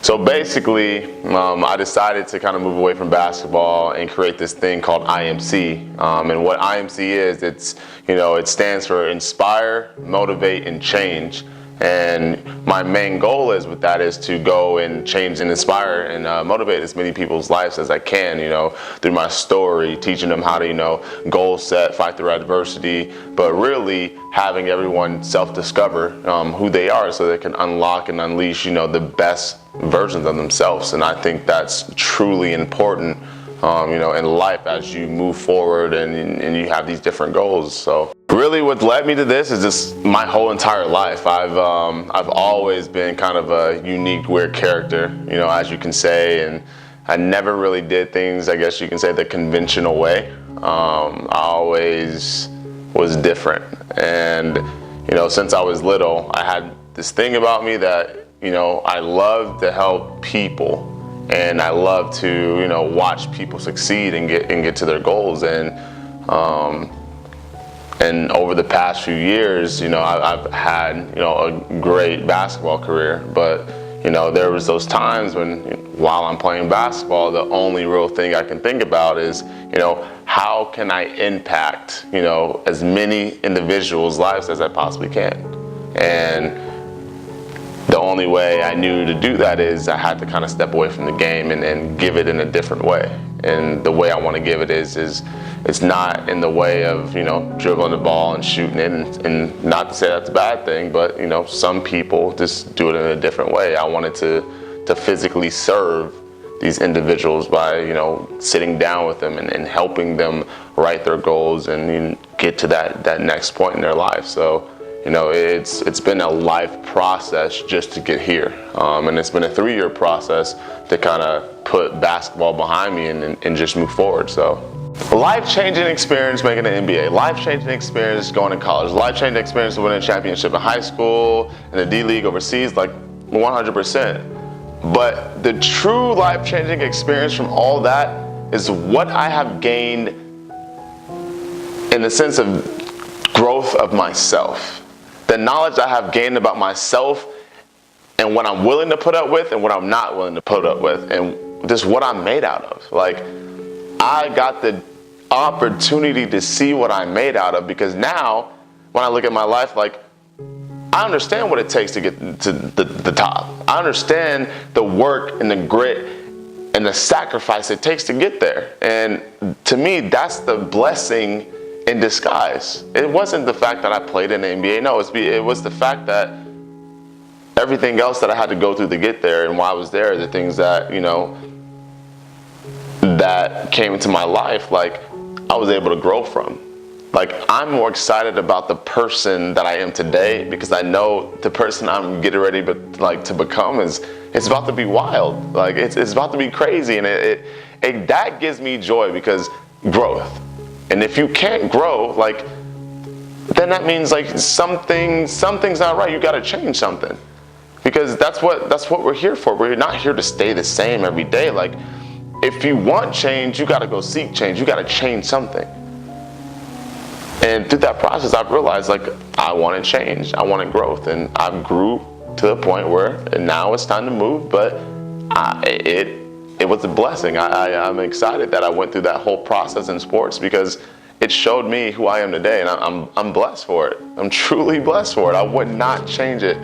So basically, I decided to kind of move away from basketball and create this thing called IMC. And what IMC is, it stands for Inspire, Motivate, and Change. And my main goal with that is to go and change and inspire and motivate as many people's lives as I can, through my story, teaching them how to, goal set, fight through adversity, but really having everyone self-discover who they are so they can unlock and unleash, the best versions of themselves. And I think that's truly important, in life as you move forward and you have these different goals. So really what led me to this is just my whole entire life. I've always been kind of a unique, weird character, as you can say, and I never really did things, I guess you can say, the conventional way. I always was different. And, since I was little, I had this thing about me that, I love to help people. And I love to, watch people succeed and get to their goals. And over the past few years, I've had, a great basketball career. But, there was those times when, while I'm playing basketball, the only real thing I can think about is, how can I impact, as many individuals' lives as I possibly can. And the only way I knew to do that is I had to kind of step away from the game and give it in a different way. And the way I want to give it is it's not in the way of, dribbling the ball and shooting it. And not to say that's a bad thing, but, some people just do it in a different way. I wanted to physically serve these individuals by, sitting down with them and helping them write their goals and get to that next point in their life. So, it's been a life process just to get here. And it's been a 3-year process to kind of put basketball behind me and just move forward. So life-changing experience making an NBA, life-changing experience going to college, life-changing experience winning a championship in high school and the D-League overseas, like 100%. But the true life-changing experience from all that is what I have gained in the sense of growth of myself. The knowledge I have gained about myself and what I'm willing to put up with and what I'm not willing to put up with, and just what I'm made out of. Like, I got the opportunity to see what I'm made out of, because now when I look at my life, like, I understand what it takes to get to the top. I understand the work and the grit and the sacrifice it takes to get there. And to me, that's the blessing in disguise. It wasn't the fact that I played in the NBA. No, it was the fact that everything else that I had to go through to get there, and while I was there, the things that, that came into my life, like, I was able to grow from. Like, I'm more excited about the person that I am today because I know the person I'm getting ready to become it's about to be wild. Like, it's about to be crazy, and that gives me joy, because growth. And if you can't grow, like, then that means like something's not right. You got to change something, because that's what we're here for. We're not here to stay the same every day. Like, if you want change, you got to go seek change. You got to change something. And through that process, I've realized, like, I wanted change. I wanted growth, and I grew to the point where now it's time to move. But it was a blessing. I'm excited that I went through that whole process in sports, because it showed me who I am today, and I'm blessed for it. I'm truly blessed for it. I would not change it